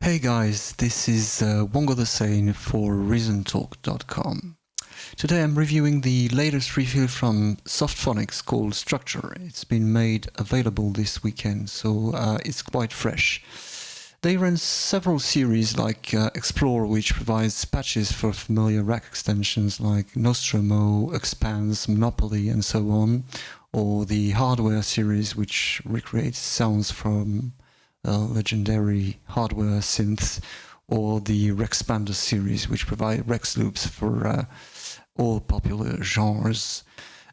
Hey guys, this is Wongo the Sane for ReasonTalk.com. Today I'm reviewing the latest refill from Softphonics called Structure. It's been made available this weekend, so it's quite fresh. They run several series like Explore, which provides patches for familiar rack extensions like Nostromo, Expanse, Monopoly and so on, or the Hardware series, which recreates sounds from legendary hardware synths, or the Rexpander series, which provide Rex loops for all popular genres.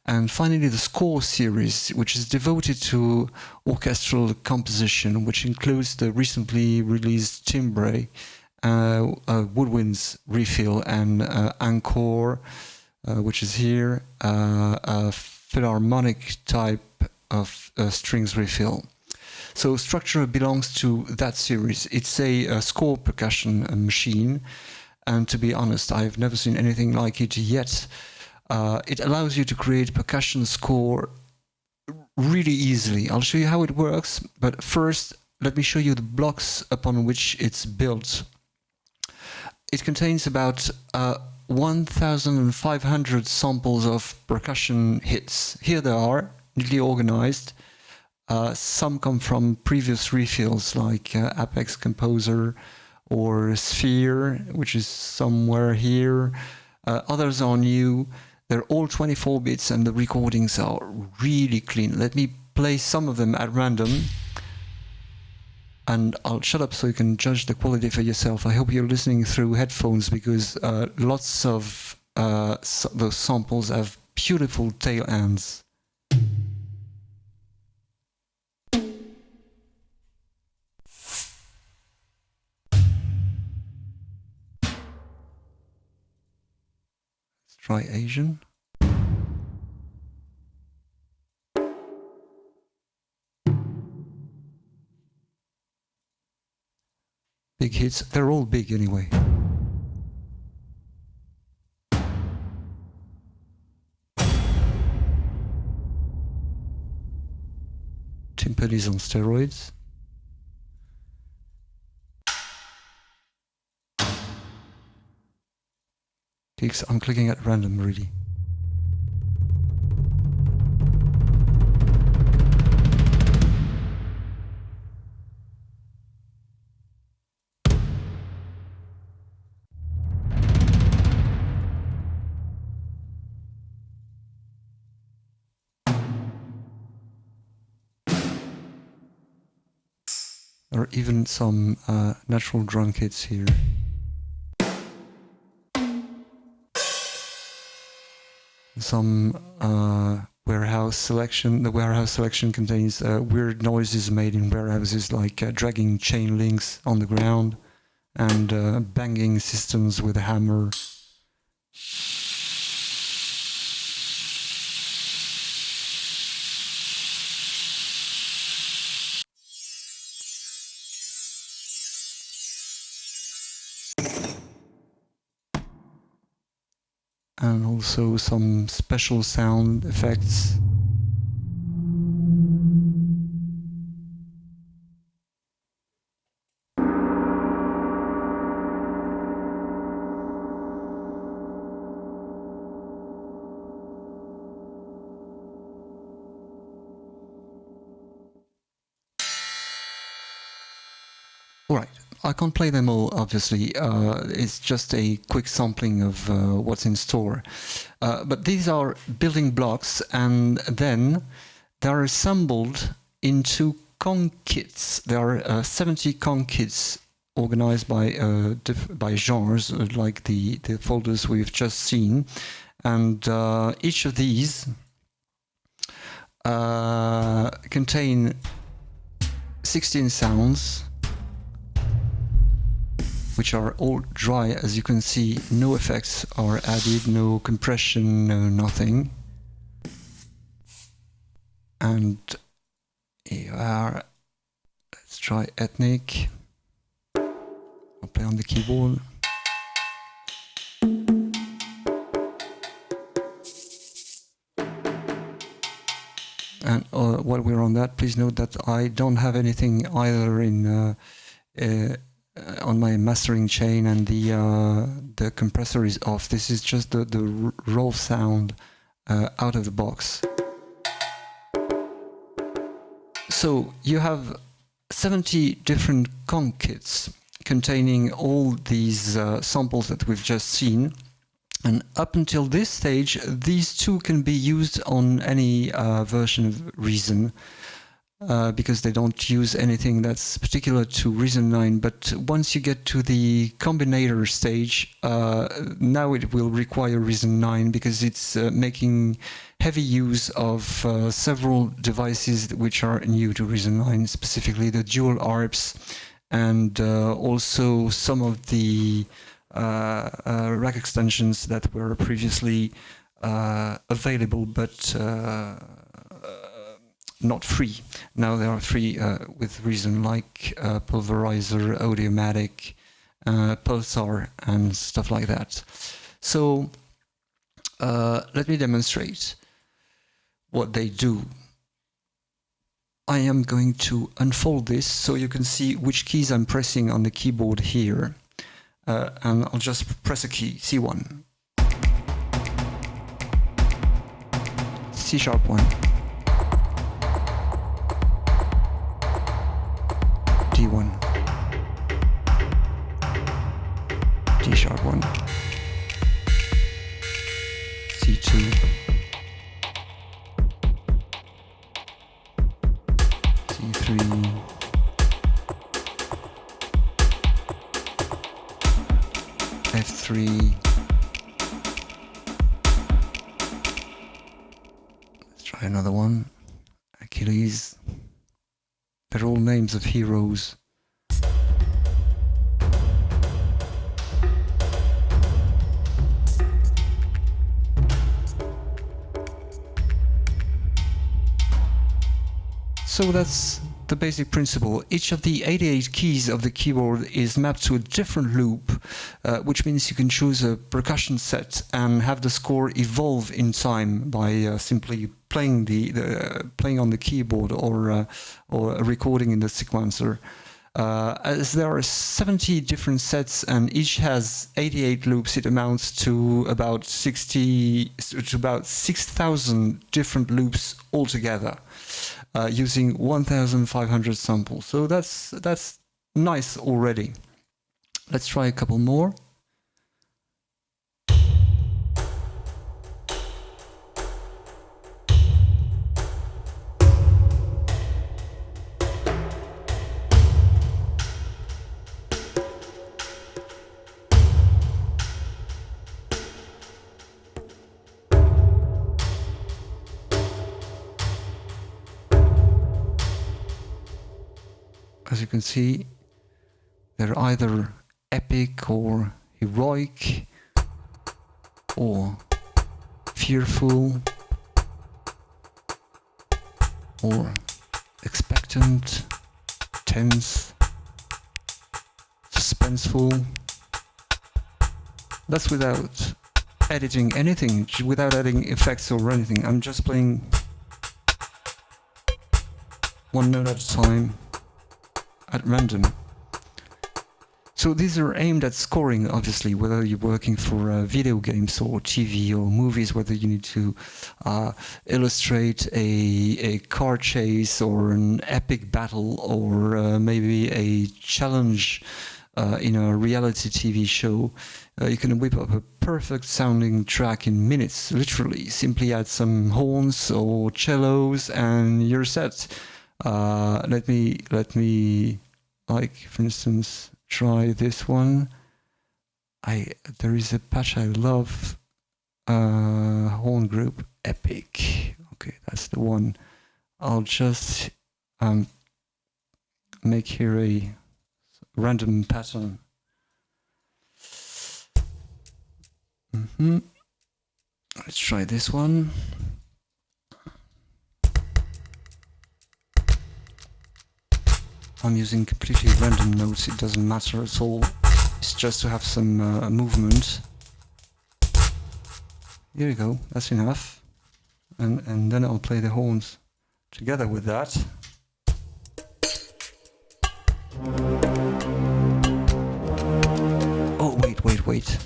And finally, the Score series, which is devoted to orchestral composition, which includes the recently released Timbre, Woodwind's refill, and Encore, which is here, a philharmonic type of strings refill. So Structure belongs to that series. It's a Score percussion machine, and to be honest, I've never seen anything like it yet. It allows you to create percussion score really easily. I'll show you how it works, but first let me show you the blocks upon which it's built. It contains about 1,500 samples of percussion hits. Here they are, neatly organized. Some come from previous refills like Apex Composer or Sphere, which is somewhere here. Others are new. They're all 24 bits and the recordings are really clean. Let me play some of them at random and I'll shut up so you can judge the quality for yourself. I hope you're listening through headphones because lots of those samples have beautiful tail ends. Try Asian. Big hits. They're all big anyway. Timpani's on steroids. I'm clicking at random, really. There are even some natural drum kits here. Some warehouse selection. The warehouse selection contains weird noises made in warehouses, like dragging chain links on the ground and banging systems with a hammer. And also some special sound effects. All right. I can't play them all, obviously. It's just a quick sampling of what's in store. But these are building blocks, and then they're assembled into Kong kits. There are 70 Kong kits organized by genres, like the folders we've just seen. And each of these contain 16 sounds, which are all dry. As you can see, no effects are added, no compression, no nothing. And here you are. Let's try ethnic. I'll play on the keyboard. And while we're on that, please note that I don't have anything either in on my mastering chain, and the compressor is off. This is just the raw sound out of the box. So you have 70 different conch kits containing all these samples that we've just seen. And up until this stage, these two can be used on any version of Reason, because they don't use anything that's particular to Reason 9. But once you get to the combinator stage, now it will require Reason 9, because it's making heavy use of several devices which are new to Reason 9, specifically the dual ARPs, and also some of the rack extensions that were previously available, but not free. Now they are free with Reason, like Pulverizer, Audiomatic, Pulsar, and stuff like that. So let me demonstrate what they do. I am going to unfold this so you can see which keys I'm pressing on the keyboard here. And I'll just press a key, C1, C#1, D1, D#1, C2, C3, F3. Let's try another one. Achilles. They're all names of heroes. So that's the basic principle. Each of the 88 keys of the keyboard is mapped to a different loop, which means you can choose a percussion set and have the score evolve in time by simply playing playing on the keyboard or recording in the sequencer. As there are 70 different sets and each has 88 loops, it amounts to about 6,000 different loops altogether, using 1,500 samples. So that's nice already. Let's try a couple more. As you can see, they're either epic or heroic or fearful or expectant, tense, suspenseful. That's without editing anything, without adding effects or anything. I'm just playing one note at a time, at random. So these are aimed at scoring, obviously, whether you're working for video games or TV or movies, whether you need to illustrate a car chase or an epic battle or maybe a challenge in a reality TV show. You can whip up a perfect sounding track in minutes, literally. Simply add some horns or cellos and you're set. Let me, like, for instance, try this one. There is a patch I love, horn group, epic. Okay, that's the one. I'll just make here a random pattern. Let's try this one. I'm using completely random notes, it doesn't matter at all. It's just to have some movement. Here we go, that's enough. And then I'll play the horns together with that. wait.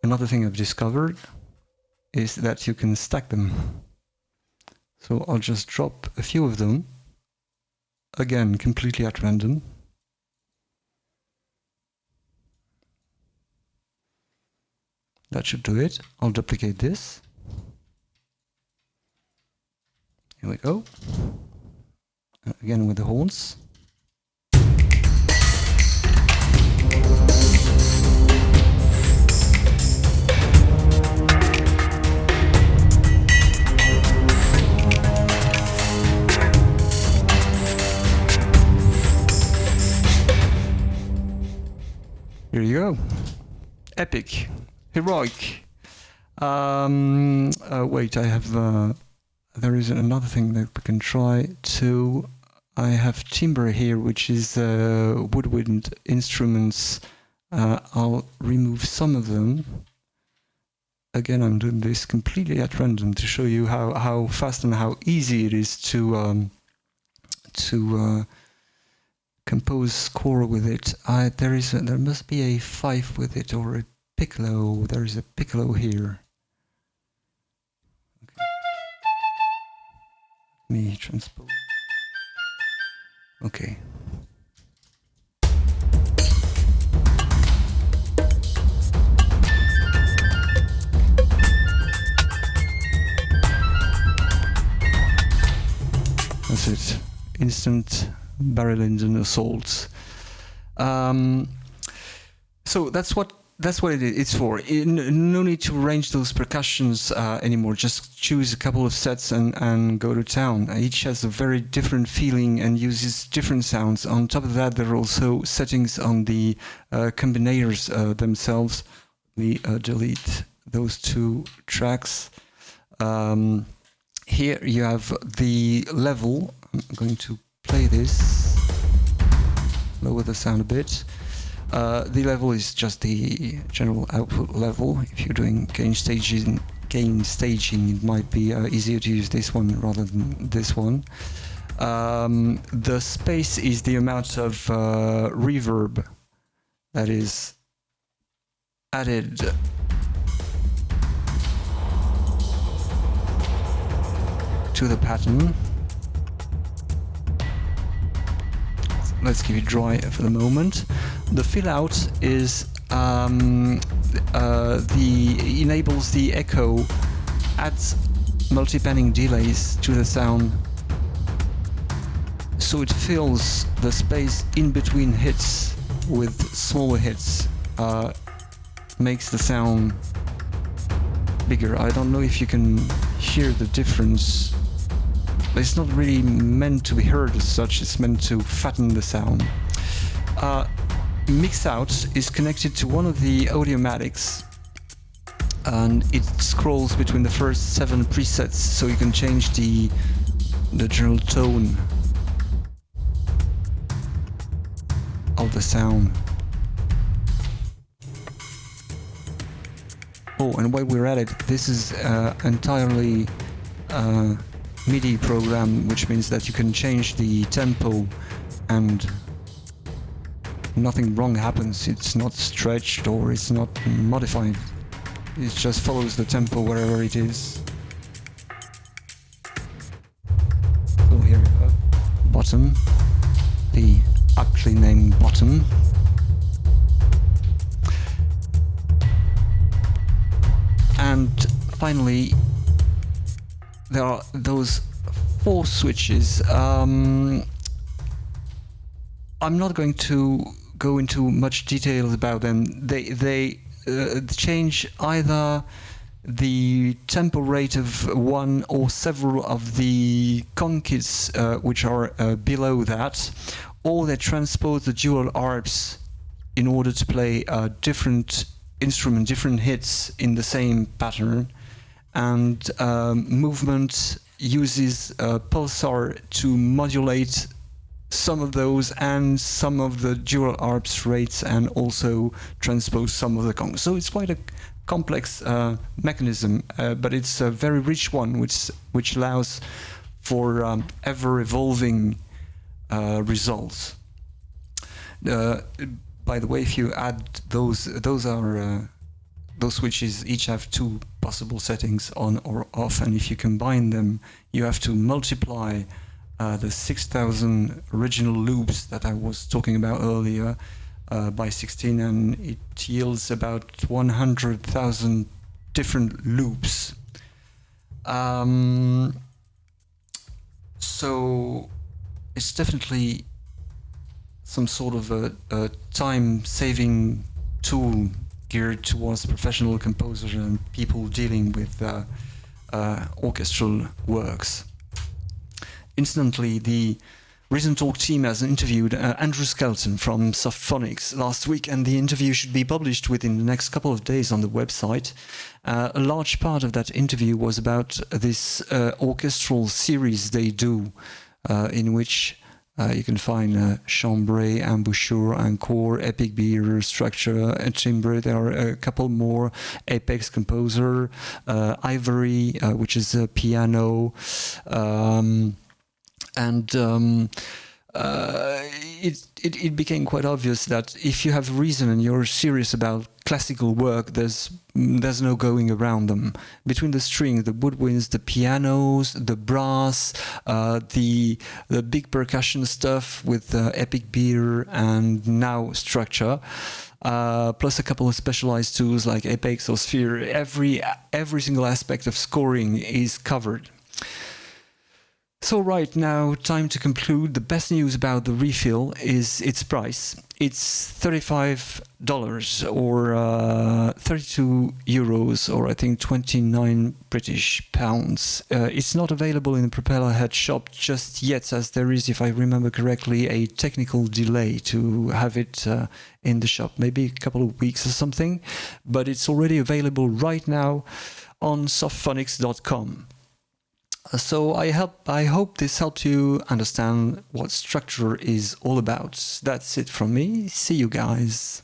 Another thing I've discovered is that you can stack them. So I'll just drop a few of them, again, completely at random. That should do it. I'll duplicate this. Here we go. Again with the horns. Here you go. Epic. Heroic. Wait, I have... there is another thing that we can try too. I have timbre here, which is woodwind instruments. I'll remove some of them. Again, I'm doing this completely at random to show you how fast and how easy it is to compose score with it. There must be a fife with it, or a piccolo. There is a piccolo here. Okay. Let me transpose. Okay. That's it. Instant Barry Lyndon assault. So that's what it's for. No need to arrange those percussions anymore. Just choose a couple of sets and go to town. Each has a very different feeling and uses different sounds. On top of that, there are also settings on the combinators themselves. Let me delete those two tracks. Here you have the level. I'm going to play this. Lower the sound a bit. The level is just the general output level. If you're doing gain staging, it might be easier to use this one rather than this one. The space is the amount of reverb that is added to the pattern. Let's keep it dry for the moment. The fill out is enables the echo, adds multi-panning delays to the sound, so it fills the space in between hits with smaller hits, makes the sound bigger. I don't know if you can hear the difference. It's not really meant to be heard as such, it's meant to fatten the sound. Mix out is connected to one of the Audiomatics, and it scrolls between the first 7 presets, so you can change the general tone of the sound. Oh, and while we're at it, this is entirely MIDI program, which means that you can change the tempo and nothing wrong happens. It's not stretched or it's not modified. It just follows the tempo wherever it is. So here we go. Bottom, the aptly named bottom. And finally, there are those 4 switches. I'm not going to go into much details about them. They change either the tempo rate of one or several of the conkids which are below that, or they transpose the dual arps in order to play different instrument, different hits in the same pattern. And movement uses pulsar to modulate some of those and some of the dual arps rates, and also transpose some of the congas. So it's quite a complex mechanism, but it's a very rich one, which allows for ever-evolving results. by the way, if you add those switches each have two possible settings, on or off, and if you combine them, you have to multiply the 6,000 original loops that I was talking about earlier by 16, and it yields about 100,000 different loops. So it's definitely some sort of a time-saving tool geared towards professional composers and people dealing with orchestral works. Incidentally, the ReasonTalk team has interviewed Andrew Skelton from Softphonics last week, and the interview should be published within the next couple of days on the website. A large part of that interview was about this orchestral series they do, in which you can find Chambray, Embouchure, Encore, Epic Beer, Structure, and Timbre. There are a couple more. Apex Composer, Ivory, which is a piano, it became quite obvious that if you have Reason and you're serious about classical work, there's no going around them. Between the strings, the woodwinds, the pianos, the brass, the big percussion stuff with Epic Beer and now Structure, plus a couple of specialized tools like Apex or Sphere, every single aspect of scoring is covered. So right now, time to conclude. The best news about the refill is its price. It's $35 or 32 euros, or I think 29 British pounds. It's not available in the Propellerhead shop just yet, as there is, if I remember correctly, a technical delay to have it in the shop, maybe a couple of weeks or something. But it's already available right now on softphonics.com. So I hope this helped you understand what Structure is all about. That's it from me. See you guys.